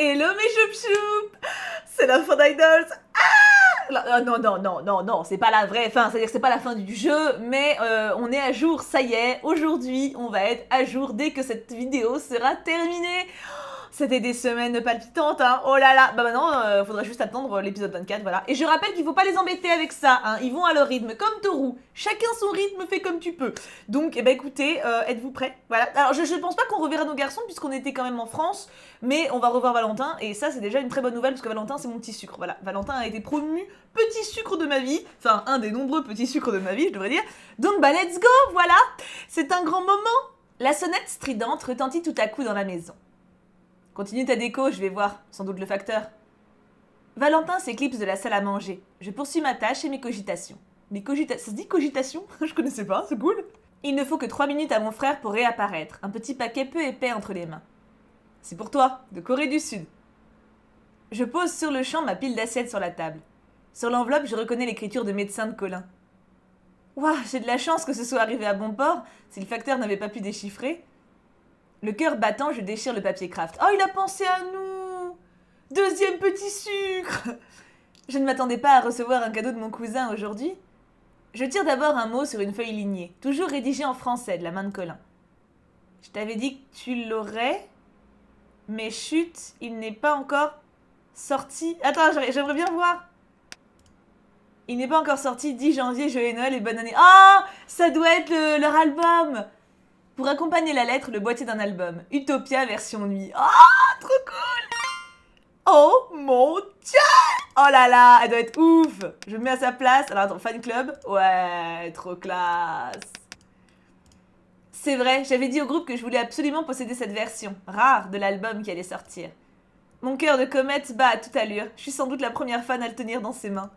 Hello mes choup-choup. C'est la fin d'Idols. Non, c'est pas la vraie fin, c'est-à-dire que c'est pas la fin du jeu, mais on est à jour, ça y est, aujourd'hui on va être à jour dès que cette vidéo sera terminée. C'était des semaines palpitantes, hein. Oh là là. Bah maintenant, faudra juste attendre l'épisode 24, voilà. Et je rappelle qu'il faut pas les embêter avec ça, hein. Ils vont à leur rythme, comme Toru. Chacun son rythme, fait comme tu peux. Donc, eh ben écoutez, êtes-vous prêts? Voilà. Alors, je pense pas qu'on reverra nos garçons, puisqu'on était quand même en France, mais on va revoir Valentin, et ça, c'est déjà une très bonne nouvelle, parce que Valentin, c'est mon petit sucre. Voilà. Valentin a été promu petit sucre de ma vie. Enfin, un des nombreux petits sucres de ma vie, je devrais dire. Donc, bah, let's go, voilà. C'est un grand moment. La sonnette stridente retentit tout à coup dans la maison. Continue ta déco, je vais voir, sans doute le facteur. Valentin s'éclipse de la salle à manger. Je poursuis ma tâche et mes cogitations. Ça se dit cogitation? Je connaissais pas, c'est cool. Il ne faut que 3 minutes à mon frère pour réapparaître, un petit paquet peu épais entre les mains. C'est pour toi, de Corée du Sud. Je pose sur le champ ma pile d'assiettes sur la table. Sur l'enveloppe, je reconnais l'écriture de médecin de Colin. Ouah, j'ai de la chance que ce soit arrivé à bon port, si le facteur n'avait pas pu déchiffrer. Le cœur battant, je déchire le papier craft. Oh, il a pensé à nous! Deuxième petit sucre! Je ne m'attendais pas à recevoir un cadeau de mon cousin aujourd'hui. Je tire d'abord un mot sur une feuille lignée, toujours rédigée en français, de la main de Colin. Je t'avais dit que tu l'aurais, mais chut, il n'est pas encore sorti. Attends, j'aimerais bien voir. Il n'est pas encore sorti, 10 janvier, joyeux Noël et bonne année. Oh, ça doit être leur album! Pour accompagner la lettre, le boîtier d'un album. Utopia version nuit. Oh, trop cool! Oh mon dieu! Oh là là, elle doit être ouf! Je me mets à sa place. Alors attends, fan club? Ouais, trop classe. C'est vrai, j'avais dit au groupe que je voulais absolument posséder cette version, rare, de l'album qui allait sortir. Mon cœur de comète bat à toute allure. Je suis sans doute la première fan à le tenir dans ses mains.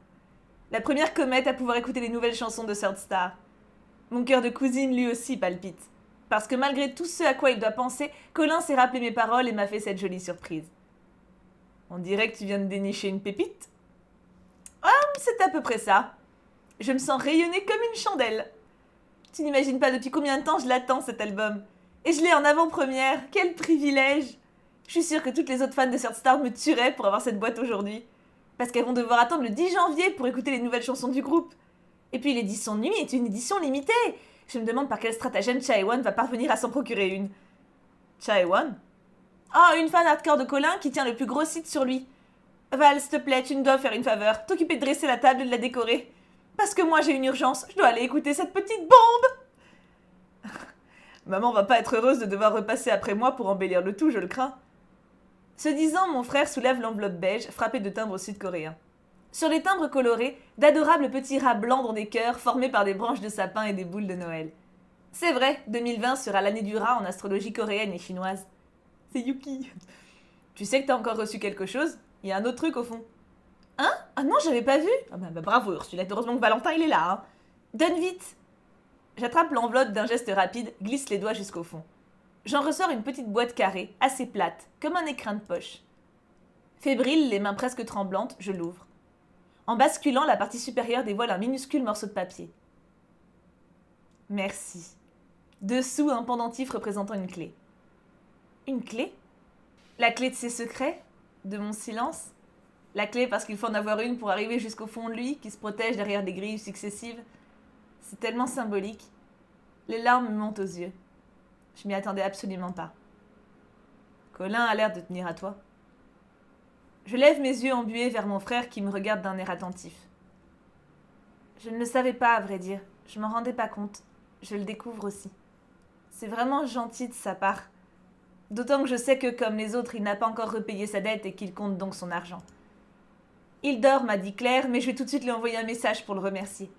La première comète à pouvoir écouter les nouvelles chansons de Third Star. Mon cœur de cousine lui aussi palpite. Parce que malgré tout ce à quoi il doit penser, Colin s'est rappelé mes paroles et m'a fait cette jolie surprise. On dirait que tu viens de dénicher une pépite. Ah, c'est à peu près ça. Je me sens rayonner comme une chandelle. Tu n'imagines pas depuis combien de temps je l'attends, cet album. Et je l'ai en avant-première. Quel privilège. Je suis sûre que toutes les autres fans de Third Star me tueraient pour avoir cette boîte aujourd'hui. Parce qu'elles vont devoir attendre le 10 janvier pour écouter les nouvelles chansons du groupe. Et puis l'édition de nuit est une édition limitée. Je me demande par quel stratagème Chaewon va parvenir à s'en procurer une. Chaewon? Oh, une fan hardcore de Colin qui tient le plus gros site sur lui. Val, s'il te plaît, tu me dois faire une faveur. T'occuper de dresser la table et de la décorer. Parce que moi j'ai une urgence, je dois aller écouter cette petite bombe. Maman va pas être heureuse de devoir repasser après moi pour embellir le tout, je le crains. Ce disant, mon frère soulève l'enveloppe beige, frappée de timbres sud-coréens. Sur les timbres colorés, d'adorables petits rats blancs dans des cœurs formés par des branches de sapin et des boules de Noël. C'est vrai, 2020 sera l'année du rat en astrologie coréenne et chinoise. C'est Yuki. Tu sais que t'as encore reçu quelque chose? Il y a un autre truc au fond. Hein? Ah non, j'avais pas vu. Ah bah bravo Ursula, heureusement que Valentin il est là. Hein. Donne vite. J'attrape l'enveloppe d'un geste rapide, glisse les doigts jusqu'au fond. J'en ressors une petite boîte carrée, assez plate, comme un écrin de poche. Fébrile, les mains presque tremblantes, je l'ouvre. En basculant, la partie supérieure dévoile un minuscule morceau de papier. Merci. Dessous, un pendentif représentant une clé. Une clé? La clé de ses secrets? De mon silence? La clé parce qu'il faut en avoir une pour arriver jusqu'au fond de lui, qui se protège derrière des grilles successives. C'est tellement symbolique. Les larmes me montent aux yeux. Je m'y attendais absolument pas. Colin a l'air de tenir à toi. Je lève mes yeux embués vers mon frère qui me regarde d'un air attentif. Je ne le savais pas, à vrai dire. Je m'en rendais pas compte. Je le découvre aussi. C'est vraiment gentil de sa part. D'autant que je sais que, comme les autres, il n'a pas encore repayé sa dette et qu'il compte donc son argent. Il dort, m'a dit Claire, mais je vais tout de suite lui envoyer un message pour le remercier.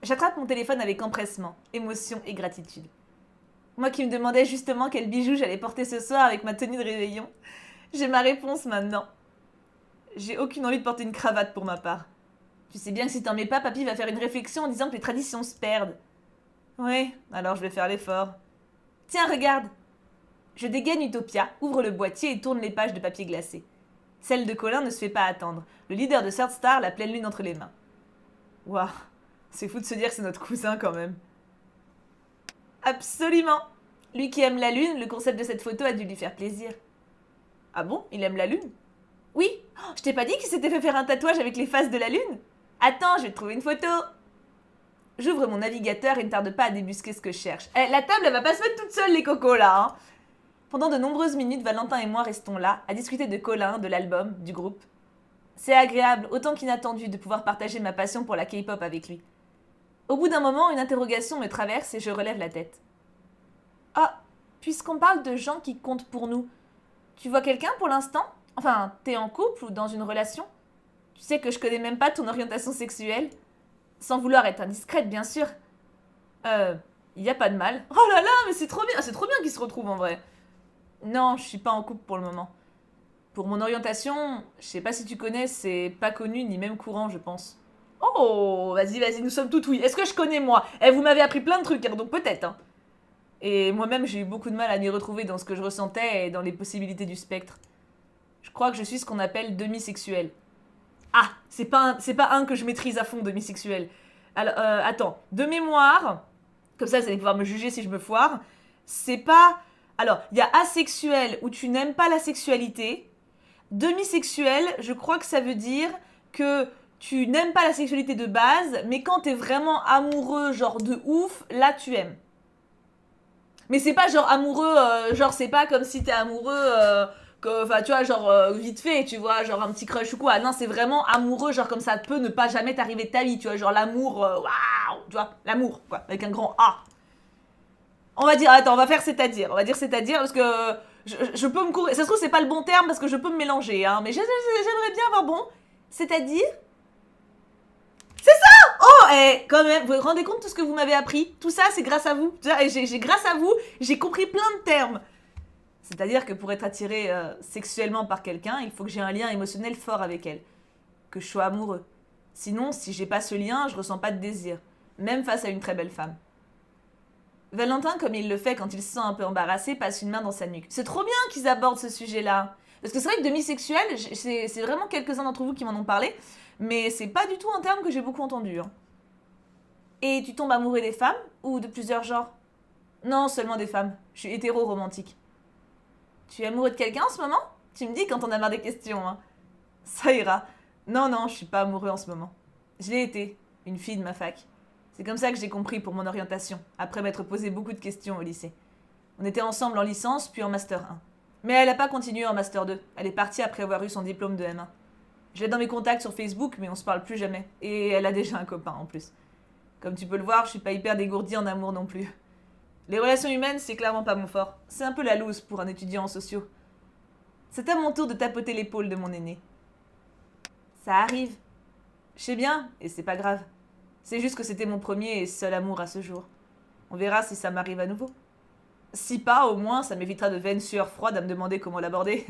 J'attrape mon téléphone avec empressement, émotion et gratitude. Moi qui me demandais justement quel bijou j'allais porter ce soir avec ma tenue de réveillon, j'ai ma réponse maintenant. J'ai aucune envie de porter une cravate pour ma part. Tu sais bien que si t'en mets pas, papy va faire une réflexion en disant que les traditions se perdent. Oui, alors je vais faire l'effort. Tiens, regarde. Je dégaine Utopia, ouvre le boîtier et tourne les pages de papier glacé. Celle de Colin ne se fait pas attendre. Le leader de Third Star, la pleine lune entre les mains. Waouh, c'est fou de se dire que c'est notre cousin quand même. Absolument. Lui qui aime la lune, le concept de cette photo a dû lui faire plaisir. Ah bon? Il aime la lune? Oui. Oh, je t'ai pas dit qu'il s'était fait faire un tatouage avec les faces de la lune? Attends, je vais te trouver une photo. J'ouvre mon navigateur et ne tarde pas à débusquer ce que je cherche. La table, elle va pas se mettre toute seule, les cocos, là, hein. Pendant de nombreuses minutes, Valentin et moi restons là, à discuter de Colin, de l'album, du groupe. C'est agréable, autant qu'inattendu, de pouvoir partager ma passion pour la K-pop avec lui. Au bout d'un moment, une interrogation me traverse et je relève la tête. Ah, puisqu'on parle de gens qui comptent pour nous, tu vois quelqu'un pour l'instant? Enfin, t'es en couple ou dans une relation? Tu sais que je connais même pas ton orientation sexuelle? Sans vouloir être indiscrète, bien sûr. Y a pas de mal. Oh là là, mais c'est trop bien qu'ils se retrouvent en vrai. Non, je suis pas en couple pour le moment. Pour mon orientation, je sais pas si tu connais, c'est pas connu ni même courant, je pense. Oh, vas-y, nous sommes toutes oui. Est-ce que je connais moi? Vous m'avez appris plein de trucs, hein, donc peut-être. Hein. Et moi-même, j'ai eu beaucoup de mal à m'y retrouver dans ce que je ressentais et dans les possibilités du spectre. Je crois que je suis ce qu'on appelle demisexuel. Ah, c'est pas un que je maîtrise à fond, demisexuel. Alors, attends, de mémoire, comme ça, vous allez pouvoir me juger si je me foire. C'est pas... Alors, il y a asexuel où tu n'aimes pas la sexualité. Demisexuel, je crois que ça veut dire que tu n'aimes pas la sexualité de base, mais quand t'es vraiment amoureux, genre de ouf, là tu aimes. Mais c'est pas genre amoureux, genre c'est pas comme si t'es amoureux, enfin tu vois, genre vite fait, tu vois, genre un petit crush ou quoi. Non, c'est vraiment amoureux, genre comme ça peut ne pas jamais t'arriver de ta vie, tu vois, genre l'amour, waouh, tu vois, l'amour, quoi, avec un grand A. On va dire, attends, on va dire c'est-à-dire, parce que je peux me courir, ça se trouve c'est pas le bon terme parce que je peux me mélanger, hein, mais j'aimerais bien avoir bon, c'est-à-dire... Oh, quand même, vous vous rendez compte de tout ce que vous m'avez appris? Tout ça, c'est grâce à vous. Grâce à vous, j'ai compris plein de termes. C'est-à-dire que pour être attiré sexuellement par quelqu'un, il faut que j'ai un lien émotionnel fort avec elle. Que je sois amoureux. Sinon, si j'ai pas ce lien, je ressens pas de désir. Même face à une très belle femme. Valentin, comme il le fait quand il se sent un peu embarrassé, passe une main dans sa nuque. C'est trop bien qu'ils abordent ce sujet-là. Parce que c'est vrai que demisexuel, c'est vraiment quelques-uns d'entre vous qui m'en ont parlé, mais c'est pas du tout un terme que j'ai beaucoup entendu. Hein. Et tu tombes amoureux des femmes ou de plusieurs genres? Non, seulement des femmes. Je suis hétéro-romantique. Tu es amoureux de quelqu'un en ce moment? Tu me dis quand on a marre des questions, hein. Ça ira. Non, je suis pas amoureux en ce moment. Je l'ai été, une fille de ma fac. C'est comme ça que j'ai compris pour mon orientation, après m'être posé beaucoup de questions au lycée. On était ensemble en licence, puis en Master 1. Mais elle n'a pas continué en Master 2. Elle est partie après avoir eu son diplôme de M1. Je l'ai dans mes contacts sur Facebook, mais on se parle plus jamais. Et elle a déjà un copain en plus. Comme tu peux le voir, je suis pas hyper dégourdie en amour non plus. Les relations humaines, c'est clairement pas mon fort. C'est un peu la loose pour un étudiant en sociaux. C'est à mon tour de tapoter l'épaule de mon aîné. Ça arrive. Je sais bien, et c'est pas grave. C'est juste que c'était mon premier et seul amour à ce jour. On verra si ça m'arrive à nouveau. Si pas, au moins, ça m'évitera de vaines sueurs froides à me demander comment l'aborder.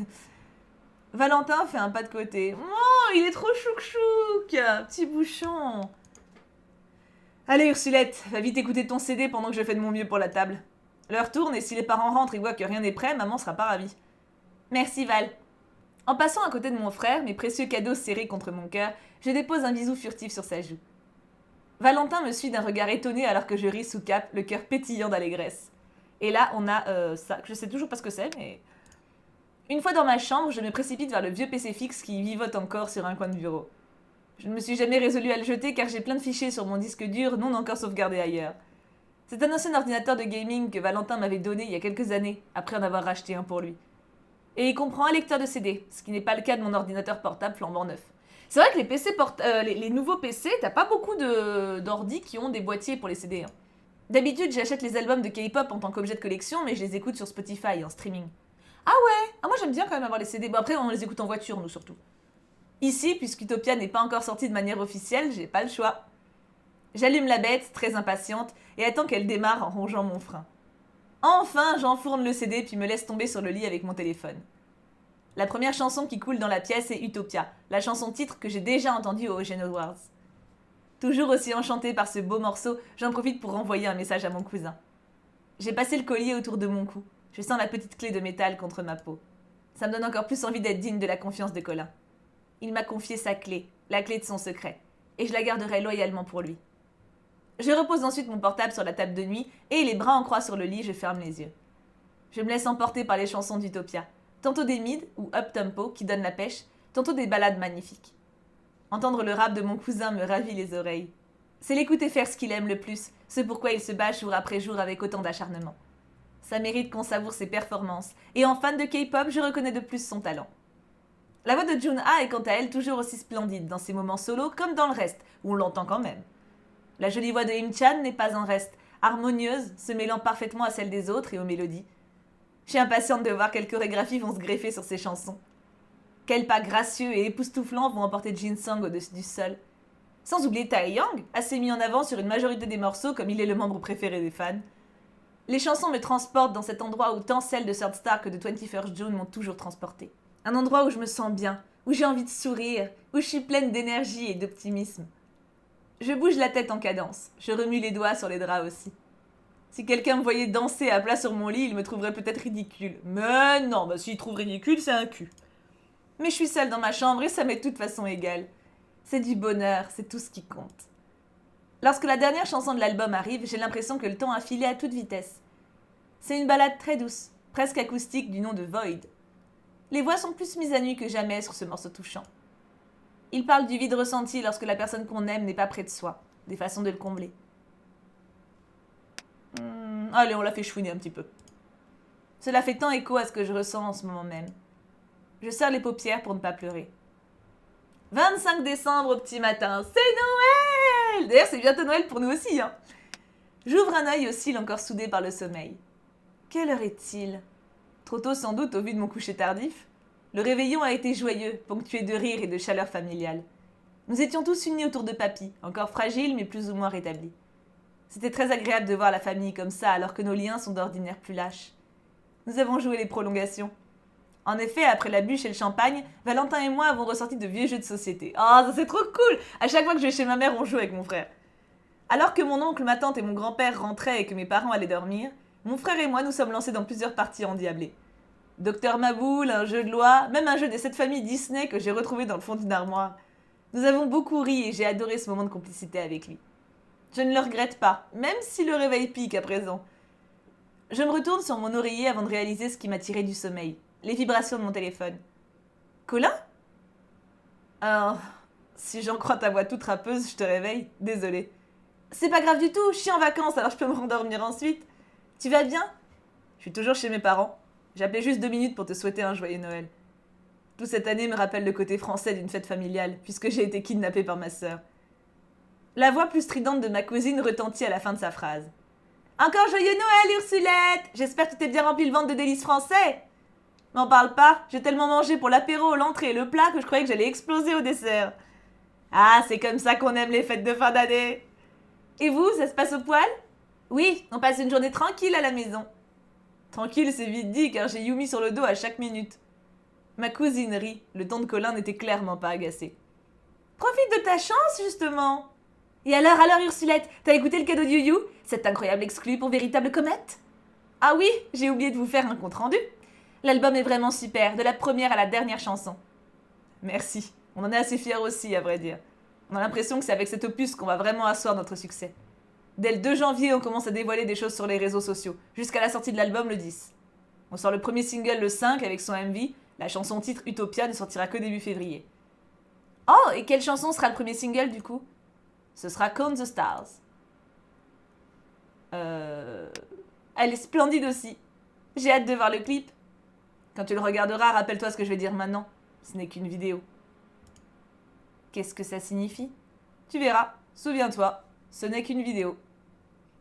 Valentin fait un pas de côté. Oh, il est trop chouk-chouk, petit bouchon. Allez Ursulette, va vite écouter ton CD pendant que je fais de mon mieux pour la table. L'heure tourne et si les parents rentrent et voient que rien n'est prêt, maman sera pas ravie. Merci Val. En passant à côté de mon frère, mes précieux cadeaux serrés contre mon cœur, je dépose un bisou furtif sur sa joue. Valentin me suit d'un regard étonné alors que je ris sous cape, le cœur pétillant d'allégresse. Et là, on a ça, je sais toujours pas ce que c'est, mais... Une fois dans ma chambre, je me précipite vers le vieux PC fixe qui vivote encore sur un coin de bureau. Je ne me suis jamais résolue à le jeter car j'ai plein de fichiers sur mon disque dur non encore sauvegardés ailleurs. C'est un ancien ordinateur de gaming que Valentin m'avait donné il y a quelques années, après en avoir racheté un pour lui. Et il comprend un lecteur de CD, ce qui n'est pas le cas de mon ordinateur portable flambant neuf. C'est vrai que les nouveaux PC, t'as pas beaucoup d'ordi qui ont des boîtiers pour les CD. Hein. D'habitude, j'achète les albums de K-pop en tant qu'objet de collection, mais je les écoute sur Spotify en streaming. Ah ouais, moi j'aime bien quand même avoir les CD. Bon après, on les écoute en voiture, nous surtout. Ici, puisqu'Utopia n'est pas encore sortie de manière officielle, j'ai pas le choix. J'allume la bête, très impatiente, et attends qu'elle démarre en rongeant mon frein. Enfin, j'enfourne le CD puis me laisse tomber sur le lit avec mon téléphone. La première chanson qui coule dans la pièce est Utopia, la chanson titre que j'ai déjà entendue au Eugene Awards. Toujours aussi enchantée par ce beau morceau, j'en profite pour renvoyer un message à mon cousin. J'ai passé le collier autour de mon cou. Je sens la petite clé de métal contre ma peau. Ça me donne encore plus envie d'être digne de la confiance de Colin. Il m'a confié sa clé, la clé de son secret, et je la garderai loyalement pour lui. Je repose ensuite mon portable sur la table de nuit et les bras en croix sur le lit, je ferme les yeux. Je me laisse emporter par les chansons d'Utopia. Tantôt des mid ou up-tempo qui donnent la pêche, tantôt des ballades magnifiques. Entendre le rap de mon cousin me ravit les oreilles. C'est l'écouter faire ce qu'il aime le plus, ce pourquoi il se bat jour après jour avec autant d'acharnement. Ça mérite qu'on savoure ses performances, et en fan de K-pop, je reconnais de plus son talent. La voix de Jun-ha est quant à elle toujours aussi splendide dans ses moments solos comme dans le reste, où on l'entend quand même. La jolie voix de Im-chan n'est pas en reste, harmonieuse, se mêlant parfaitement à celle des autres et aux mélodies. Je suis impatiente de voir quelles chorégraphies vont se greffer sur ces chansons. Quels pas gracieux et époustouflants vont emporter Jin-sung au-dessus du sol. Sans oublier Taeyang, assez mis en avant sur une majorité des morceaux comme il est le membre préféré des fans. Les chansons me transportent dans cet endroit où tant celles de Third Star que de 21st June m'ont toujours transporté. Un endroit où je me sens bien, où j'ai envie de sourire, où je suis pleine d'énergie et d'optimisme. Je bouge la tête en cadence, je remue les doigts sur les draps aussi. Si quelqu'un me voyait danser à plat sur mon lit, il me trouverait peut-être ridicule. Mais non, s'il trouve ridicule, c'est un cul. Mais je suis seule dans ma chambre et ça m'est de toute façon égal. C'est du bonheur, c'est tout ce qui compte. Lorsque la dernière chanson de l'album arrive, j'ai l'impression que le temps a filé à toute vitesse. C'est une ballade très douce, presque acoustique du nom de Void. Les voix sont plus mises à nu que jamais sur ce morceau touchant. Il parle du vide ressenti lorsque la personne qu'on aime n'est pas près de soi, des façons de le combler. Allez, on l'a fait chouiner un petit peu. Cela fait tant écho à ce que je ressens en ce moment même. Je serre les paupières pour ne pas pleurer. 25 décembre au petit matin, c'est Noël! D'ailleurs, c'est bientôt Noël pour nous aussi, hein. J'ouvre un œil oscille encore soudé par le sommeil. Quelle heure est-il? Trop tôt sans doute au vu de mon coucher tardif. Le réveillon a été joyeux, ponctué de rires et de chaleur familiale. Nous étions tous unis autour de papy, encore fragile mais plus ou moins rétabli. C'était très agréable de voir la famille comme ça alors que nos liens sont d'ordinaire plus lâches. Nous avons joué les prolongations. En effet, après la bûche et le champagne, Valentin et moi avons ressorti de vieux jeux de société. Oh, ça c'est trop cool! À chaque fois que je vais chez ma mère, on joue avec mon frère. Alors que mon oncle, ma tante et mon grand-père rentraient et que mes parents allaient dormir, mon frère et moi nous sommes lancés dans plusieurs parties endiablées. Docteur Maboul, un jeu de loi, même un jeu des 7 familles Disney que j'ai retrouvé dans le fond d'une armoire. Nous avons beaucoup ri et j'ai adoré ce moment de complicité avec lui. Je ne le regrette pas, même si le réveil pique à présent. Je me retourne sur mon oreiller avant de réaliser ce qui m'a tiré du sommeil. Les vibrations de mon téléphone. Colin? Oh, si j'en crois ta voix toute râpeuse, je te réveille. Désolée. C'est pas grave du tout, je suis en vacances, alors je peux me rendormir ensuite. Tu vas bien? Je suis toujours chez mes parents. J'appelais juste 2 minutes pour te souhaiter un joyeux Noël. Toute cette année me rappelle le côté français d'une fête familiale, puisque j'ai été kidnappée par ma sœur. La voix plus stridente de ma cousine retentit à la fin de sa phrase. Encore joyeux Noël, Ursulette! J'espère que tu t'es bien rempli le ventre de délices français! M'en parle pas, j'ai tellement mangé pour l'apéro, l'entrée et le plat que je croyais que j'allais exploser au dessert. Ah, c'est comme ça qu'on aime les fêtes de fin d'année. Et vous, ça se passe au poil? Oui, on passe une journée tranquille à la maison. Tranquille, c'est vite dit, car j'ai Yumi sur le dos à chaque minute. Ma cousine rit, le ton de Colin n'était clairement pas agacé. Profite de ta chance, justement. Et alors, Ursulette, t'as écouté le cadeau de Yu-Yu? Cet incroyable exclu pour Véritable Comète? Ah oui, j'ai oublié de vous faire un compte-rendu. L'album est vraiment super, de la première à la dernière chanson. Merci, on en est assez fiers aussi, à vrai dire. On a l'impression que c'est avec cet opus qu'on va vraiment asseoir notre succès. Dès le 2 janvier, on commence à dévoiler des choses sur les réseaux sociaux, jusqu'à la sortie de l'album le 10. On sort le premier single le 5 avec son MV, la chanson titre Utopia ne sortira que début février. Oh, et quelle chanson sera le premier single du coup? Ce sera Count the Stars. Elle est splendide aussi. J'ai hâte de voir le clip. Quand tu le regarderas, rappelle-toi ce que je vais dire maintenant. Ce n'est qu'une vidéo. Qu'est-ce que ça signifie? Tu verras, souviens-toi, ce n'est qu'une vidéo.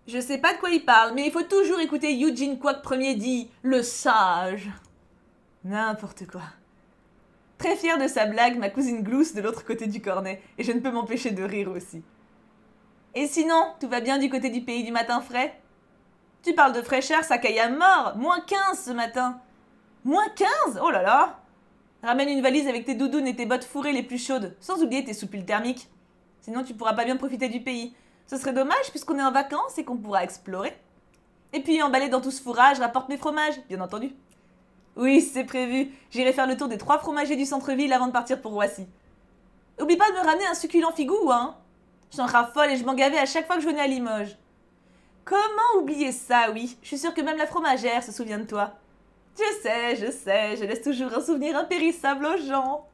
Je sais pas de quoi il parle, mais il faut toujours écouter Eugene Kwak Premier dit « Le sage ». N'importe quoi. Très fière de sa blague, ma cousine glousse de l'autre côté du cornet, et je ne peux m'empêcher de rire aussi. Et sinon, tout va bien du côté du pays du matin frais? Tu parles de fraîcheur, ça caille à mort. -15 ce matin. -15? Oh là là! Ramène une valise avec tes doudounes et tes bottes fourrées les plus chaudes, sans oublier tes soupiles thermiques. Sinon tu pourras pas bien profiter du pays. Ce serait dommage puisqu'on est en vacances et qu'on pourra explorer. Et puis emballé dans tout ce fourrage, rapporte mes fromages, bien entendu. Oui, c'est prévu. J'irai faire le tour des 3 fromagers du centre-ville avant de partir pour Roissy. Oublie pas de me ramener un succulent figou, hein. J'en raffole et je m'en gavais à chaque fois que je venais à Limoges. Comment oublier ça, oui? Je suis sûre que même la fromagère se souvient de toi. Je sais, je laisse toujours un souvenir impérissable aux gens.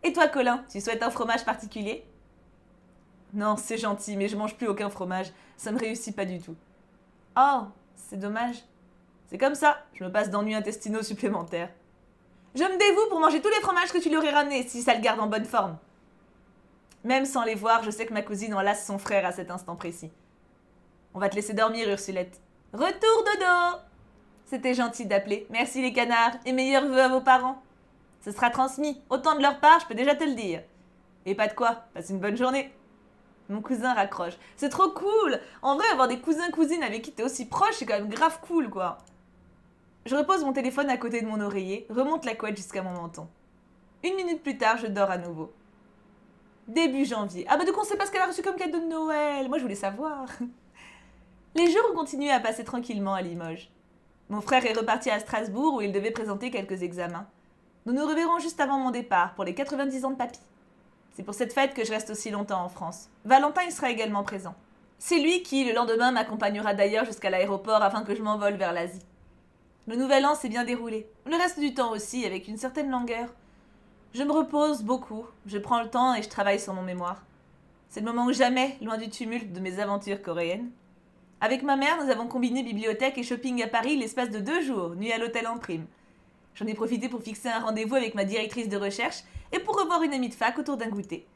Et toi, Colin, tu souhaites un fromage particulier? Non, c'est gentil, mais je mange plus aucun fromage. Ça me réussit pas du tout. Oh, c'est dommage. C'est comme ça, je me passe d'ennuis intestinaux supplémentaires. Je me dévoue pour manger tous les fromages que tu lui aurais ramenés, si ça le garde en bonne forme. Même sans les voir, je sais que ma cousine enlace son frère à cet instant précis. On va te laisser dormir, Ursulette. Retour dodo! C'était gentil d'appeler. Merci les canards, et meilleurs vœux à vos parents. Ce sera transmis, autant de leur part, je peux déjà te le dire. Et pas de quoi, passe une bonne journée. Mon cousin raccroche. C'est trop cool! En vrai, avoir des cousins-cousines avec qui t'es aussi proche, c'est quand même grave cool, quoi. Je repose mon téléphone à côté de mon oreiller, remonte la couette jusqu'à mon menton. 1 minute plus tard, je dors à nouveau. Début janvier. Ah bah donc on sait pas ce qu'elle a reçu comme cadeau de Noël. Moi je voulais savoir. Les jours ont continué à passer tranquillement à Limoges. Mon frère est reparti à Strasbourg où il devait présenter quelques examens. Nous nous reverrons juste avant mon départ pour les 90 ans de papy. C'est pour cette fête que je reste aussi longtemps en France. Valentin y sera également présent. C'est lui qui, le lendemain, m'accompagnera d'ailleurs jusqu'à l'aéroport afin que je m'envole vers l'Asie. Le nouvel an s'est bien déroulé. Le reste du temps aussi, avec une certaine langueur. Je me repose beaucoup, je prends le temps et je travaille sur mon mémoire. C'est le moment ou jamais, loin du tumulte de mes aventures coréennes. Avec ma mère, nous avons combiné bibliothèque et shopping à Paris l'espace de 2 jours, nuit à l'hôtel en prime. J'en ai profité pour fixer un rendez-vous avec ma directrice de recherche et pour revoir une amie de fac autour d'un goûter.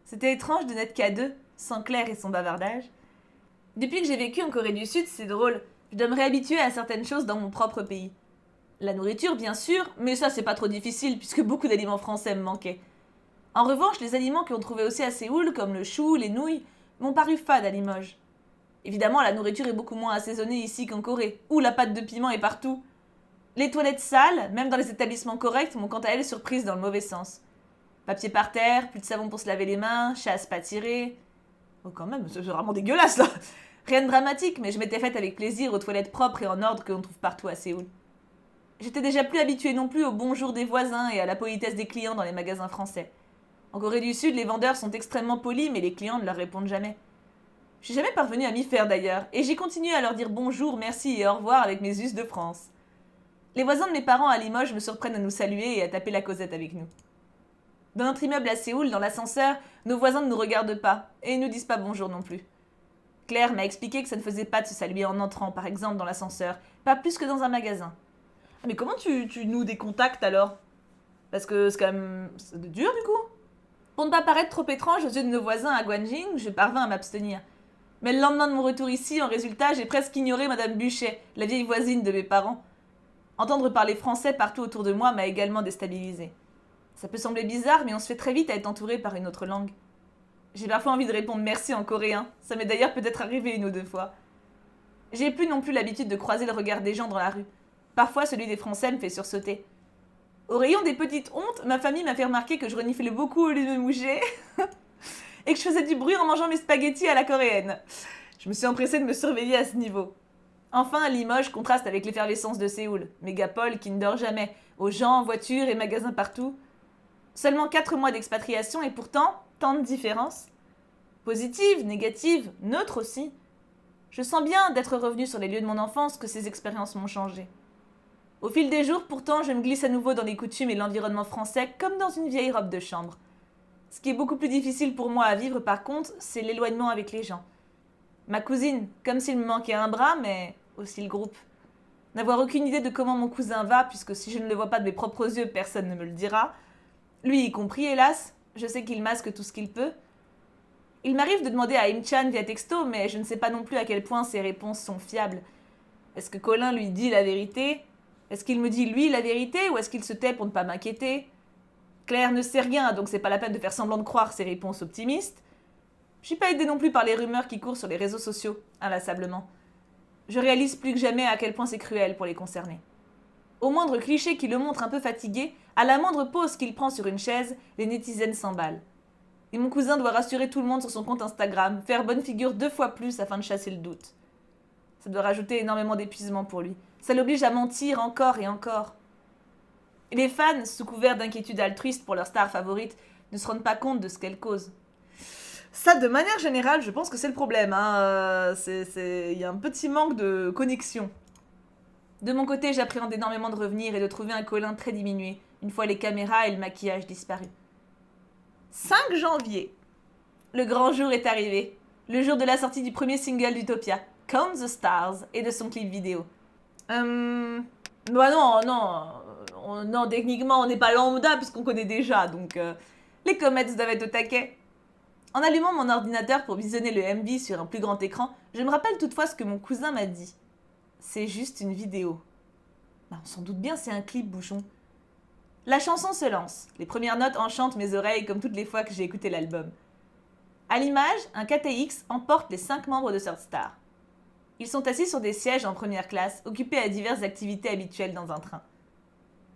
C'était étrange de n'être qu'à 2, sans Claire et son bavardage. Depuis que j'ai vécu en Corée du Sud, c'est drôle, je dois me réhabituer à certaines choses dans mon propre pays. La nourriture, bien sûr, mais ça c'est pas trop difficile puisque beaucoup d'aliments français me manquaient. En revanche, les aliments qu'on trouvait aussi à Séoul, comme le chou, les nouilles, m'ont paru fades à Limoges. Évidemment, la nourriture est beaucoup moins assaisonnée ici qu'en Corée, où la pâte de piment est partout. Les toilettes sales, même dans les établissements corrects, m'ont quant à elles surprise dans le mauvais sens. Papier par terre, plus de savon pour se laver les mains, chasse pas tirée. Oh quand même, c'est vraiment dégueulasse là. Rien de dramatique, mais je m'étais faite avec plaisir aux toilettes propres et en ordre que l'on trouve partout à Séoul. J'étais déjà plus habituée non plus au bonjour des voisins et à la politesse des clients dans les magasins français. En Corée du Sud, les vendeurs sont extrêmement polis, mais les clients ne leur répondent jamais. Je suis jamais parvenue à m'y faire d'ailleurs, et j'ai continué à leur dire bonjour, merci et au revoir avec mes us de France. Les voisins de mes parents à Limoges me surprennent à nous saluer et à taper la causette avec nous. Dans notre immeuble à Séoul, dans l'ascenseur, nos voisins ne nous regardent pas, et ne nous disent pas bonjour non plus. Claire m'a expliqué que ça ne faisait pas de se saluer en entrant, par exemple, dans l'ascenseur, pas plus que dans un magasin. Ah, mais comment tu noues des contacts alors? Parce que c'est quand même dur du coup. Pour ne pas paraître trop étrange aux yeux de nos voisins à Guanjing, je parvins à m'abstenir. Mais le lendemain de mon retour ici, en résultat, j'ai presque ignoré Madame Buchet, la vieille voisine de mes parents. Entendre parler français partout autour de moi m'a également déstabilisée. Ça peut sembler bizarre, mais on se fait très vite à être entouré par une autre langue. J'ai parfois envie de répondre merci en coréen, ça m'est d'ailleurs peut-être arrivé 1 ou 2 fois. J'ai plus non plus l'habitude de croiser le regard des gens dans la rue. Parfois, celui des Français me fait sursauter. Au rayon des petites hontes, ma famille m'a fait remarquer que je reniflais beaucoup au lieu de me moucher et que je faisais du bruit en mangeant mes spaghettis à la coréenne. Je me suis empressée de me surveiller à ce niveau. Enfin, Limoges contraste avec l'effervescence de Séoul, mégapole qui ne dort jamais, aux gens, voitures et magasins partout. Seulement 4 mois d'expatriation et pourtant, tant de différences. Positives, négatives, neutres aussi. Je sens bien d'être revenue sur les lieux de mon enfance que ces expériences m'ont changé. Au fil des jours, pourtant, je me glisse à nouveau dans les coutumes et l'environnement français comme dans une vieille robe de chambre. Ce qui est beaucoup plus difficile pour moi à vivre, par contre, c'est l'éloignement avec les gens. Ma cousine, comme s'il me manquait un bras, mais aussi le groupe. N'avoir aucune idée de comment mon cousin va, puisque si je ne le vois pas de mes propres yeux, personne ne me le dira. Lui y compris, hélas, je sais qu'il masque tout ce qu'il peut. Il m'arrive de demander à Im-chan via texto, mais je ne sais pas non plus à quel point ses réponses sont fiables. Est-ce que Colin lui dit la vérité? Est-ce qu'il me dit lui la vérité, ou est-ce qu'il se tait pour ne pas m'inquiéter? Claire ne sait rien, donc c'est pas la peine de faire semblant de croire ses réponses optimistes. Je suis pas aidée non plus par les rumeurs qui courent sur les réseaux sociaux, inlassablement. Je réalise plus que jamais à quel point c'est cruel pour les concernés. Au moindre cliché qui le montre un peu fatigué, à la moindre pause qu'il prend sur une chaise, les netizens s'emballent. Et mon cousin doit rassurer tout le monde sur son compte Instagram, faire bonne figure 2 fois plus afin de chasser le doute. Ça doit rajouter énormément d'épuisement pour lui. Ça l'oblige à mentir encore et encore. Et les fans, sous couvert d'inquiétude altruiste pour leur star favorite, ne se rendent pas compte de ce qu'elle cause. Ça, de manière générale, je pense que c'est le problème. Il y a un petit manque de connexion. De mon côté, j'appréhende énormément de revenir et de trouver un Colin très diminué, une fois les caméras et le maquillage disparus. 5 janvier. Le grand jour est arrivé. Le jour de la sortie du premier single d'Utopia, Count the Stars, et de son clip vidéo. Bah non, techniquement on n'est pas lambda puisqu'on connaît déjà, donc les comets doivent être au taquet. En allumant mon ordinateur pour visionner le MV sur un plus grand écran, je me rappelle toutefois ce que mon cousin m'a dit. C'est juste une vidéo. Bah, on s'en doute bien, c'est un clip, bouchon. La chanson se lance. Les premières notes enchantent mes oreilles comme toutes les fois que j'ai écouté l'album. À l'image, un KTX emporte les 5 membres de Third Star. Ils sont assis sur des sièges en première classe, occupés à diverses activités habituelles dans un train.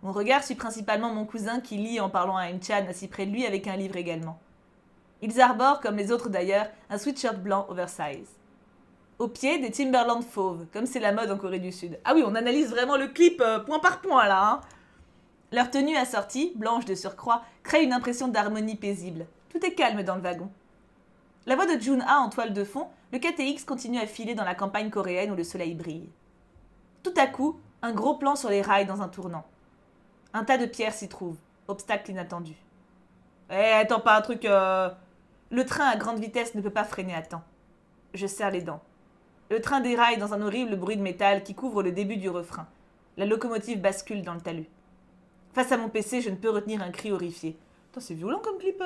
Mon regard suit principalement mon cousin qui lit en parlant à une Chan assis près de lui avec un livre également. Ils arborent, comme les autres d'ailleurs, un sweatshirt blanc oversize. Au pied, des Timberland fauves, comme c'est la mode en Corée du Sud. Ah oui, on analyse vraiment le clip point par point là, hein. Leur tenue assortie, blanche de surcroît, crée une impression d'harmonie paisible. Tout est calme dans le wagon. La voix de Jun-ha en toile de fond, le KTX continue à filer dans la campagne coréenne où le soleil brille. Tout à coup, un gros plan sur les rails dans un tournant. Un tas de pierres s'y trouve, obstacle inattendu. Attends, pas un truc... Le train à grande vitesse ne peut pas freiner à temps. Je serre les dents. Le train déraille dans un horrible bruit de métal qui couvre le début du refrain. La locomotive bascule dans le talus. Face à mon PC, je ne peux retenir un cri horrifié. Putain, c'est violent comme clip.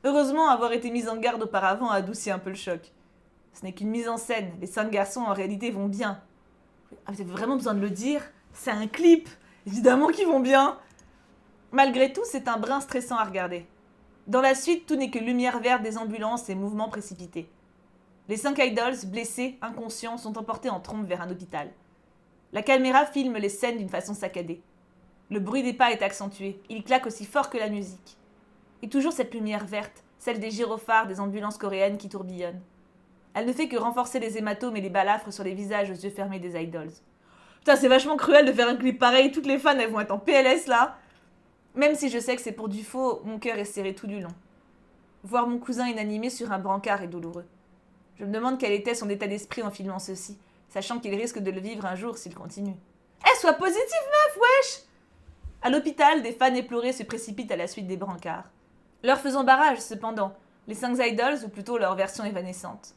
Heureusement, avoir été mise en garde auparavant a adouci un peu le choc. Ce n'est qu'une mise en scène. Les 5 garçons, en réalité, vont bien. Ah, vous avez vraiment besoin de le dire? C'est un clip. Évidemment qu'ils vont bien. Malgré tout, c'est un brin stressant à regarder. Dans la suite, tout n'est que lumière verte des ambulances et mouvements précipités. Les 5 idols, blessés, inconscients, sont emportés en trombe vers un hôpital. La caméra filme les scènes d'une façon saccadée. Le bruit des pas est accentué. Il claque aussi fort que la musique. Et toujours cette lumière verte, celle des gyrophares des ambulances coréennes qui tourbillonnent. Elle ne fait que renforcer les hématomes et les balafres sur les visages aux yeux fermés des idols. Putain, c'est vachement cruel de faire un clip pareil. Toutes les fans, elles vont être en PLS là. Même si je sais que c'est pour du faux, mon cœur est serré tout du long. Voir mon cousin inanimé sur un brancard est douloureux. Je me demande quel était son état d'esprit en filmant ceci, sachant qu'il risque de le vivre un jour s'il continue. Sois positive, meuf, wesh! À l'hôpital, des fans éplorés se précipitent à la suite des brancards. Leur faisant barrage, cependant, les 5 idols, ou plutôt leur version évanescente.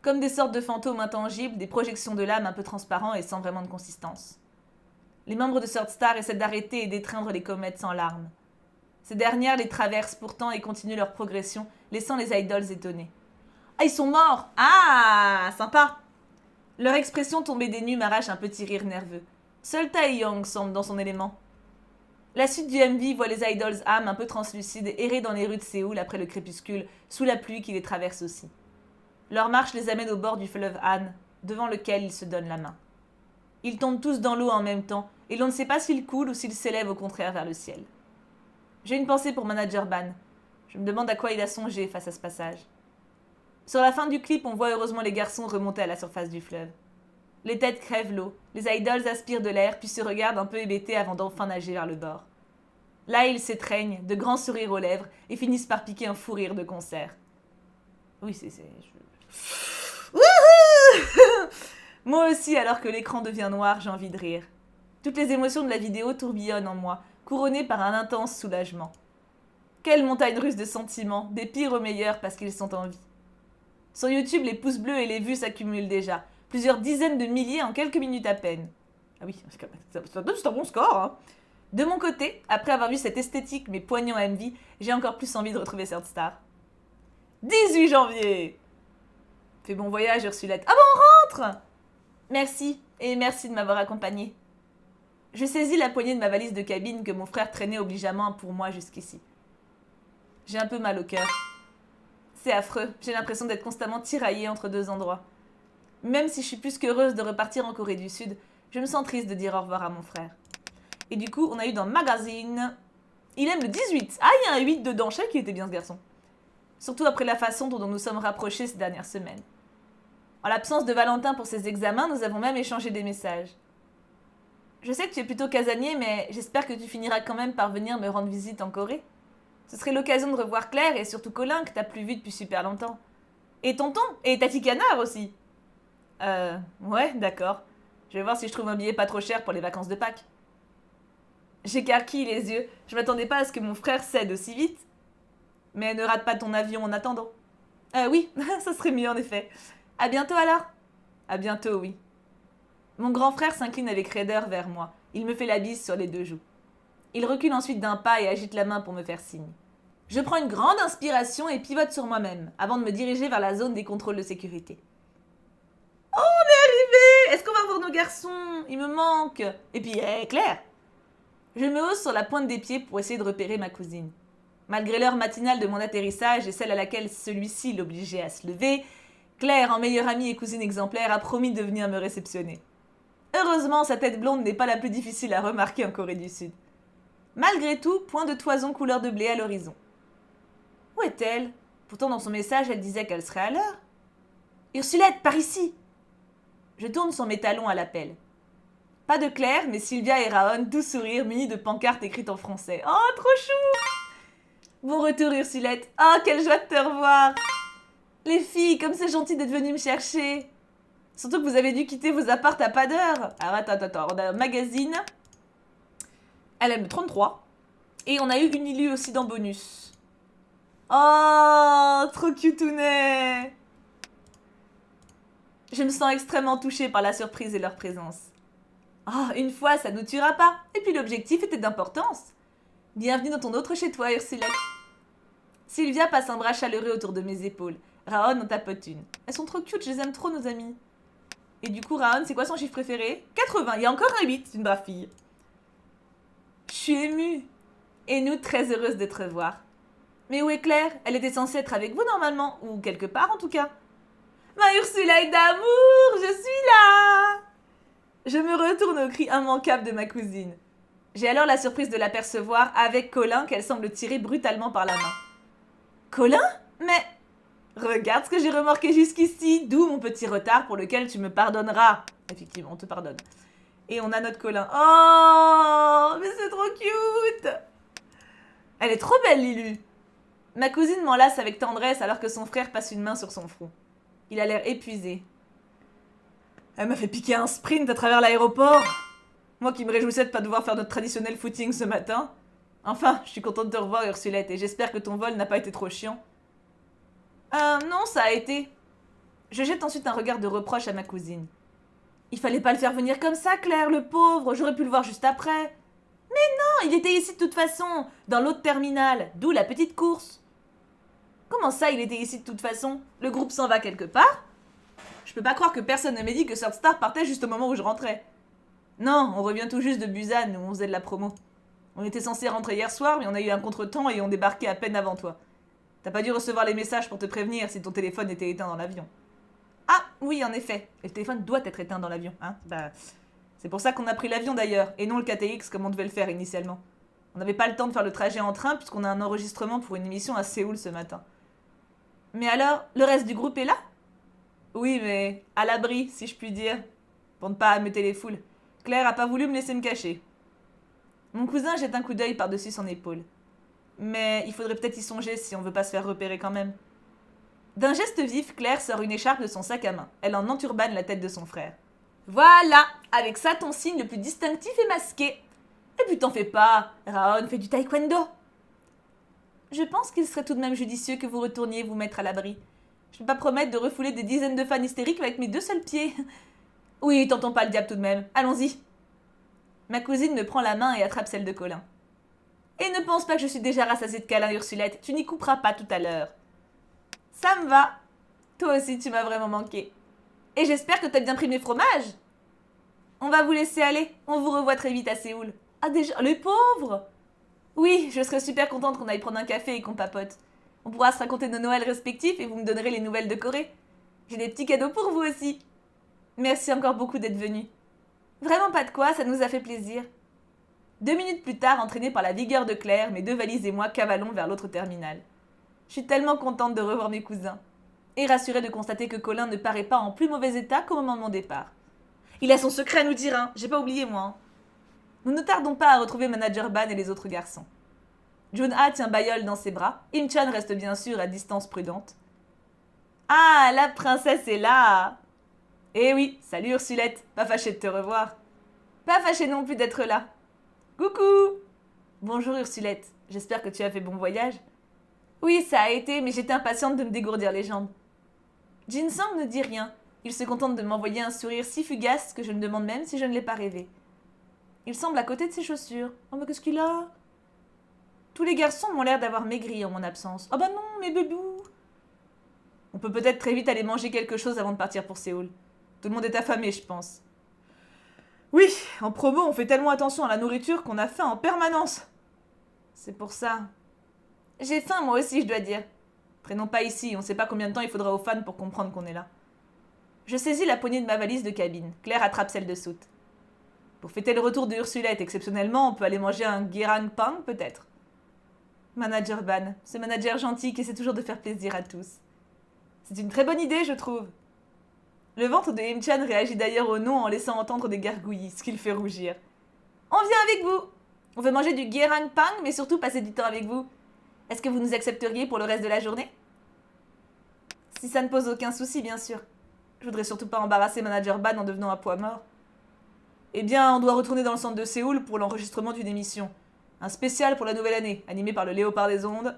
Comme des sortes de fantômes intangibles, des projections de l'âme un peu transparents et sans vraiment de consistance. Les membres de Third Star essaient d'arrêter et d'étreindre les comètes sans larmes. Ces dernières les traversent pourtant et continuent leur progression, laissant les idols étonnés. Ah, ils sont morts! Ah, sympa! Leur expression tombée des nues m'arrache un petit rire nerveux. Seul Taeyong semble dans son élément. La suite du MV voit les idols âmes un peu translucides errer dans les rues de Séoul après le crépuscule, sous la pluie qui les traverse aussi. Leur marche les amène au bord du fleuve Han, devant lequel ils se donnent la main. Ils tombent tous dans l'eau en même temps, et l'on ne sait pas s'ils coulent ou s'ils s'élèvent au contraire vers le ciel. J'ai une pensée pour Manager Ban. Je me demande à quoi il a songé face à ce passage. Sur la fin du clip, on voit heureusement les garçons remonter à la surface du fleuve. Les têtes crèvent l'eau, les idols aspirent de l'air puis se regardent un peu hébétés avant d'enfin nager vers le bord. Là, ils s'étreignent, de grands sourires aux lèvres, et finissent par piquer un fou rire de concert. Oui, Wouhou! Moi aussi, alors que l'écran devient noir, j'ai envie de rire. Toutes les émotions de la vidéo tourbillonnent en moi, couronnées par un intense soulagement. Quelle montagne russe de sentiments, des pires aux meilleurs parce qu'ils sont en vie. Sur YouTube, les pouces bleus et les vues s'accumulent déjà. Plusieurs dizaines de milliers en quelques minutes à peine. Ah oui, c'est un bon score, hein. De mon côté, après avoir vu cette esthétique mais poignant MV, j'ai encore plus envie de retrouver Third Star. 18 janvier! Fais bon voyage, Ursulette. Ah bon, on rentre! Merci, et merci de m'avoir accompagnée. Je saisis la poignée de ma valise de cabine que mon frère traînait obligeamment pour moi jusqu'ici. J'ai un peu mal au cœur. C'est affreux, j'ai l'impression d'être constamment tiraillée entre 2 endroits. Même si je suis plus qu'heureuse de repartir en Corée du Sud, je me sens triste de dire au revoir à mon frère. Et du coup, on a eu dans Magazine... Il aime le 18. Ah, il y a un 8 dedans, je sais qu'il était bien ce garçon. Surtout après la façon dont nous nous sommes rapprochés ces dernières semaines. En l'absence de Valentin pour ses examens, nous avons même échangé des messages. Je sais que tu es plutôt casanier, mais j'espère que tu finiras quand même par venir me rendre visite en Corée. Ce serait l'occasion de revoir Claire et surtout Colin, que t'as plus vu depuis super longtemps. Et tonton, et Tati Canard aussi. Ouais, d'accord. Je vais voir si je trouve un billet pas trop cher pour les vacances de Pâques. J'écarquille les yeux. Je m'attendais pas à ce que mon frère cède aussi vite. Mais ne rate pas ton avion en attendant. Oui, ça serait mieux en effet. À bientôt alors. À bientôt, oui. Mon grand frère s'incline avec raideur vers moi. Il me fait la bise sur les 2 joues. Il recule ensuite d'un pas et agite la main pour me faire signe. Je prends une grande inspiration et pivote sur moi-même, avant de me diriger vers la zone des contrôles de sécurité. Oh, on est arrivé! Est-ce qu'on va voir nos garçons? Il me manque. Et puis, Claire! Je me hausse sur la pointe des pieds pour essayer de repérer ma cousine. Malgré l'heure matinale de mon atterrissage et celle à laquelle celui-ci l'obligeait à se lever, Claire, en meilleure amie et cousine exemplaire, a promis de venir me réceptionner. Heureusement, sa tête blonde n'est pas la plus difficile à remarquer en Corée du Sud. Malgré tout, point de toison couleur de blé à l'horizon. Où est-elle? Pourtant, dans son message, elle disait qu'elle serait à l'heure. Ursulette, par ici! Je tourne sur mes talons à l'appel. Pas de Claire, mais Sylvia et Raon, tout sourire, munis de pancartes écrites en français. Oh, trop chou! Bon retour, Ursulette. Oh, quelle joie de te revoir! Les filles, comme c'est gentil d'être venues me chercher. Surtout que vous avez dû quitter vos appartes à pas d'heure. Alors, attends. On a un magazine. Elle aime le 33. Et on a eu une Ilu aussi dans bonus. Oh, trop cutounet! Je me sens extrêmement touchée par la surprise et leur présence. Oh, une fois, ça ne nous tuera pas. Et puis l'objectif était d'importance. Bienvenue dans ton autre chez toi, Ursulette. Sylvia passe un bras chaleureux autour de mes épaules. Raon en tapote une. Elles sont trop cute, je les aime trop, nos amies. Et du coup, Raon, c'est quoi son chiffre préféré? 80, il y a encore un 8, c'est une brave fille. Je suis émue. Et nous, très heureuses de te revoir. Mais où est Claire? Elle était censée être avec vous normalement, ou quelque part en tout cas. Ma Ursulette d'amour, je suis là! Je me retourne au cri immanquable de ma cousine. J'ai alors la surprise de l'apercevoir avec Colin qu'elle semble tirer brutalement par la main. Colin? Mais... Regarde ce que j'ai remarqué jusqu'ici, d'où mon petit retard pour lequel tu me pardonneras. Effectivement, on te pardonne. Et on a notre Colin. Oh, mais c'est trop cute! Elle est trop belle, Lilu. Ma cousine m'enlace avec tendresse alors que son frère passe une main sur son front. Il a l'air épuisé. Elle m'a fait piquer un sprint à travers l'aéroport. Moi qui me réjouissais de ne pas devoir faire notre traditionnel footing ce matin. Enfin, je suis contente de te revoir, Ursulette, et j'espère que ton vol n'a pas été trop chiant. Non, ça a été. Je jette ensuite un regard de reproche à ma cousine. Il fallait pas le faire venir comme ça, Claire, le pauvre. J'aurais pu le voir juste après. Mais non, il était ici de toute façon, dans l'autre terminal, d'où la petite course. Comment ça, il était ici de toute façon? Le groupe s'en va quelque part? Je peux pas croire que personne ne m'ait dit que Surfstar partait juste au moment où je rentrais. Non, on revient tout juste de Busan, où on faisait de la promo. On était censé rentrer hier soir, mais on a eu un contretemps et on débarquait à peine avant toi. T'as pas dû recevoir les messages pour te prévenir si ton téléphone était éteint dans l'avion. Ah, oui, en effet. Et le téléphone doit être éteint dans l'avion, hein. C'est pour ça qu'on a pris l'avion d'ailleurs, et non le KTX comme on devait le faire initialement. On n'avait pas le temps de faire le trajet en train puisqu'on a un enregistrement pour une émission à Séoul ce matin. Mais alors, le reste du groupe est là? Oui, mais à l'abri, si je puis dire, pour ne pas ameuter les foules. Claire a pas voulu me laisser me cacher. Mon cousin jette un coup d'œil par-dessus son épaule. Mais il faudrait peut-être y songer si on veut pas se faire repérer quand même. D'un geste vif, Claire sort une écharpe de son sac à main. Elle en enturbane la tête de son frère. Voilà, avec ça ton signe le plus distinctif est masqué. Et puis t'en fais pas, Raon fait du taekwondo. Je pense qu'il serait tout de même judicieux que vous retourniez vous mettre à l'abri. Je ne peux pas promettre de refouler des dizaines de fans hystériques avec mes 2 seuls pieds. Oui, tentons pas le diable tout de même. Allons-y. Ma cousine me prend la main et attrape celle de Colin. Et ne pense pas que je suis déjà rassasiée de câlins, Ursulette. Tu n'y couperas pas tout à l'heure. Ça me va. Toi aussi, tu m'as vraiment manqué. Et j'espère que t'as bien pris mes fromages. On va vous laisser aller. On vous revoit très vite à Séoul. Ah déjà, les pauvres! Oui, je serais super contente qu'on aille prendre un café et qu'on papote. On pourra se raconter nos Noëls respectifs et vous me donnerez les nouvelles de Corée. J'ai des petits cadeaux pour vous aussi. Merci encore beaucoup d'être venu. Vraiment pas de quoi, ça nous a fait plaisir. 2 minutes plus tard, entraînés par la vigueur de Claire, mes 2 valises et moi cavalons vers l'autre terminal. Je suis tellement contente de revoir mes cousins. Et rassurée de constater que Colin ne paraît pas en plus mauvais état qu'au moment de mon départ. Il a son secret à nous dire, hein. J'ai pas oublié moi. Hein. Nous ne tardons pas à retrouver Manager Ban et les autres garçons. Jun-ha tient Bayol dans ses bras. Im-chan reste bien sûr à distance prudente. Ah, la princesse est là! Eh oui, salut Ursulette, pas fâché de te revoir. Pas fâché non plus d'être là. Coucou. Bonjour Ursulette, j'espère que tu as fait bon voyage. Oui, ça a été, mais j'étais impatiente de me dégourdir les jambes. Jinsang ne dit rien. Il se contente de m'envoyer un sourire si fugace que je me demande même si je ne l'ai pas rêvé. Il semble à côté de ses chaussures. Oh mais qu'est-ce qu'il a? Tous les garçons m'ont l'air d'avoir maigri en mon absence. Oh bah non, mes bébous. On peut peut-être très vite aller manger quelque chose avant de partir pour Séoul. Tout le monde est affamé, je pense. Oui, en promo, on fait tellement attention à la nourriture qu'on a faim en permanence. C'est pour ça. J'ai faim moi aussi, je dois dire. Traînons pas ici, on sait pas combien de temps il faudra aux fans pour comprendre qu'on est là. Je saisis la poignée de ma valise de cabine. Claire attrape celle de Soot. Pour fêter le retour de Ursulette, exceptionnellement, on peut aller manger un Gerang Pang, peut-être. Manager Ban, ce manager gentil qui essaie toujours de faire plaisir à tous. C'est une très bonne idée, je trouve. Le ventre de Im-chan réagit d'ailleurs au nom en laissant entendre des gargouillis, ce qui le fait rougir. On vient avec vous. On veut manger du Gerang Pang, mais surtout passer du temps avec vous. Est-ce que vous nous accepteriez pour le reste de la journée? Si ça ne pose aucun souci, bien sûr. Je voudrais surtout pas embarrasser Manager Ban en devenant un poids mort. Eh bien, on doit retourner dans le centre de Séoul pour l'enregistrement d'une émission. Un spécial pour la nouvelle année, animé par le Léopard des Ondes.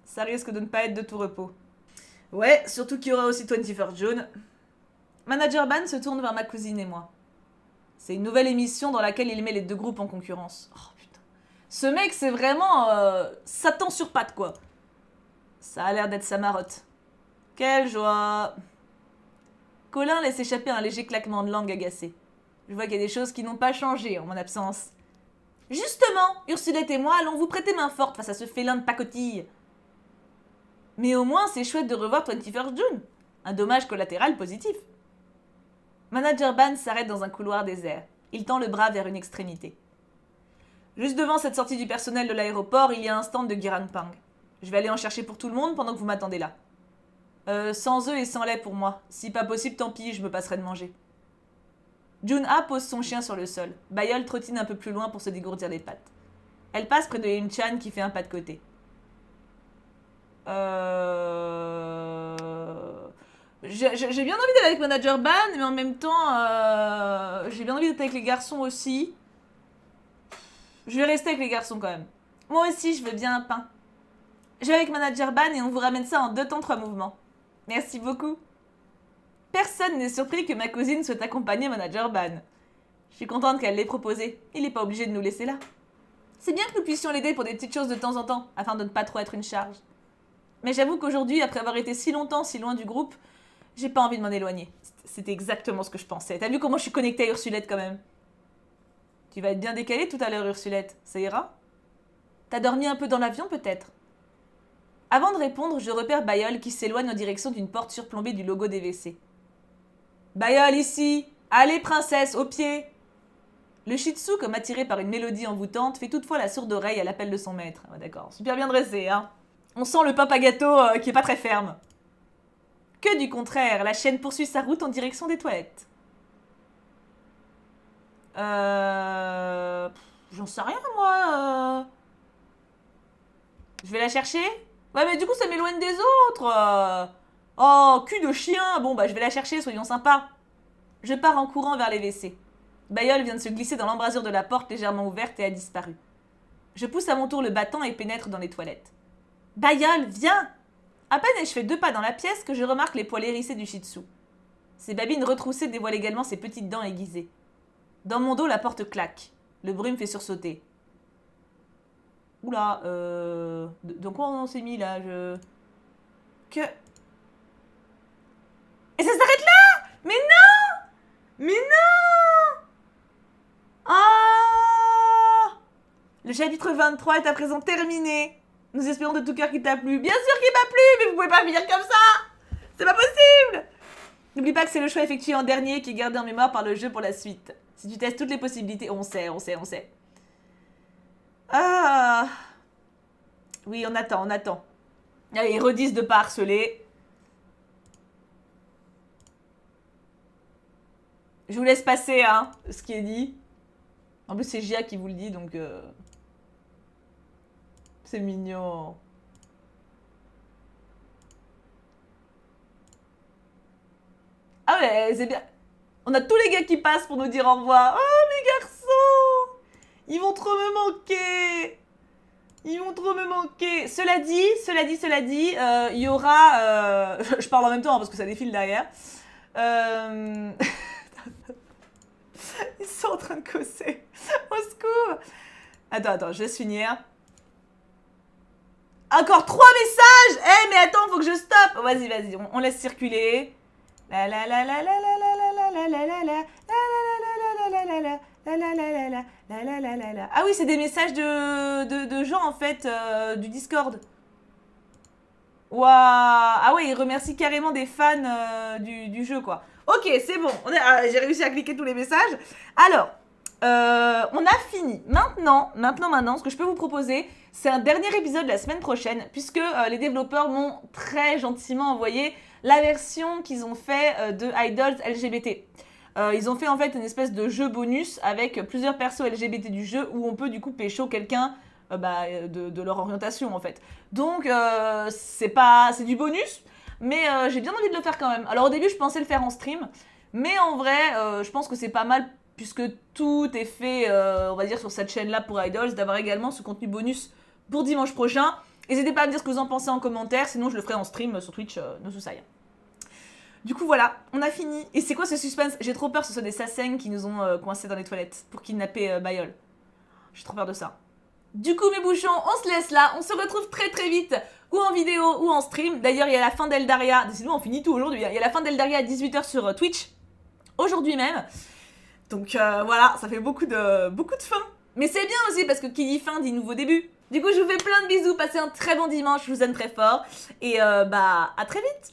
Ça risque de ne pas être de tout repos. Ouais, surtout qu'il y aura aussi 21st June. Manager Ban se tourne vers ma cousine et moi. C'est une nouvelle émission dans laquelle il met les deux groupes en concurrence. Oh putain. Ce mec, c'est vraiment Satan sur pattes, quoi. Ça a l'air d'être sa marotte. Quelle joie. Colin laisse échapper un léger claquement de langue agacé. Je vois qu'il y a des choses qui n'ont pas changé en mon absence. Justement, Ursulette et moi allons vous prêter main forte face à ce félin de pacotille. Mais au moins, c'est chouette de revoir 21st June. Un dommage collatéral positif. Manager Ban s'arrête dans un couloir désert. Il tend le bras vers une extrémité. Juste devant cette sortie du personnel de l'aéroport, il y a un stand de Gerang Pang. Je vais aller en chercher pour tout le monde pendant que vous m'attendez là. Sans œufs et sans lait pour moi. Si pas possible, tant pis, je me passerai de manger. Jun-ha pose son chien sur le sol. Bayol trottine un peu plus loin pour se dégourdir les pattes. Elle passe près de Im-chan qui fait un pas de côté. J'ai bien envie d'aller avec Manager Ban, mais en même temps, j'ai bien envie d'être avec les garçons aussi. Je vais rester avec les garçons quand même. Moi aussi, je veux bien un pain. Je vais avec Manager Ban et on vous ramène ça en 2 temps 3 mouvements. Merci beaucoup. Personne n'est surpris que ma cousine souhaite accompagner Manager Ban. Je suis contente qu'elle l'ait proposé. Il n'est pas obligé de nous laisser là. C'est bien que nous puissions l'aider pour des petites choses de temps en temps, afin de ne pas trop être une charge. Mais j'avoue qu'aujourd'hui, après avoir été si longtemps si loin du groupe, j'ai pas envie de m'en éloigner. C'était exactement ce que je pensais. T'as vu comment je suis connectée à Ursulette quand même? Tu vas être bien décalée tout à l'heure, Ursulette. Ça ira? T'as dormi un peu dans l'avion peut-être? Avant de répondre, je repère Bayol qui s'éloigne en direction d'une porte surplombée du logo des WC. Bayol ici! Allez princesse, au pied! Le shih tzu, comme attiré par une mélodie envoûtante, fait toutefois la sourde oreille à l'appel de son maître. Ah, d'accord, super bien dressé, hein. On sent le papa gâteau qui est pas très ferme. Que du contraire, la chienne poursuit sa route en direction des toilettes. J'en sais rien, moi. Je vais la chercher? Ouais, mais du coup, ça m'éloigne des autres. Oh, cul de chien. Bon, bah, je vais la chercher, soyons sympas. Je pars en courant vers les WC. Bayol vient de se glisser dans l'embrasure de la porte légèrement ouverte et a disparu. Je pousse à mon tour le battant et pénètre dans les toilettes. Bayol, viens! À peine ai-je fait 2 pas dans la pièce que je remarque les poils hérissés du shih tzu. Ses babines retroussées dévoilent également ses petites dents aiguisées. Dans mon dos, la porte claque. Le bruit me fait sursauter. Oula, dans quoi on s'est mis là? Que... Et ça s'arrête là! Mais non! Mais non! Ah! Le chapitre 23 est à présent terminé. Nous espérons de tout cœur qu'il t'a plu. Bien sûr qu'il m'a plu, mais vous pouvez pas finir comme ça! C'est pas possible! N'oublie pas que c'est le choix effectué en dernier qui est gardé en mémoire par le jeu pour la suite. Si tu testes toutes les possibilités... On sait. Ah! Oui, on attend. Allez, ils redisent de pas harceler. Je vous laisse passer, hein, ce qui est dit. En plus, c'est Gia qui vous le dit, donc... C'est mignon. Ah ouais, c'est bien. On a tous les gars qui passent pour nous dire au revoir. Oh, mes garçons! Ils vont trop me manquer! Ils vont trop me manquer. Cela dit, il y aura... je parle en même temps hein, parce que ça défile derrière. Ils sont en train de causer. Au secours! Attends, je laisse finir. Encore 3 messages! Eh, mais attends, faut que je stoppe! Vas-y, on laisse circuler. La la la la la la la la la la la la la. Ah oui, c'est des messages de gens en fait du Discord. Waouh! Ah ouais, ils remercient carrément des fans du jeu quoi. Ok, c'est bon. J'ai réussi à cliquer tous les messages. Alors, on a fini. Maintenant, ce que je peux vous proposer, c'est un dernier épisode la semaine prochaine, puisque les développeurs m'ont très gentiment envoyé la version qu'ils ont fait de Idols LGBT. Ils ont fait en fait une espèce de jeu bonus avec plusieurs persos LGBT du jeu où on peut du coup pécho quelqu'un de leur orientation en fait. Donc c'est du bonus, mais j'ai bien envie de le faire quand même. Alors au début je pensais le faire en stream, mais en vrai je pense que c'est pas mal puisque tout est fait on va dire sur cette chaîne là pour Idols, d'avoir également ce contenu bonus pour dimanche prochain. N'hésitez pas à me dire ce que vous en pensez en commentaire, sinon je le ferai en stream sur Twitch no Susaya. Du coup voilà, on a fini. Et c'est quoi ce suspense? J'ai trop peur que ce soit des Sasseng qui nous ont coincés dans les toilettes pour kidnapper Bayol. J'ai trop peur de ça. Du coup mes bouchons, on se laisse là, on se retrouve très très vite, ou en vidéo ou en stream. D'ailleurs il y a la fin d'Eldaria, décidément on finit tout aujourd'hui, il y a la fin d'Eldaria à 18h sur Twitch, aujourd'hui même. Donc voilà, ça fait beaucoup de fin. Mais c'est bien aussi parce que qui dit fin dit nouveau début. Du coup je vous fais plein de bisous, passez un très bon dimanche, je vous aime très fort. Et à très vite.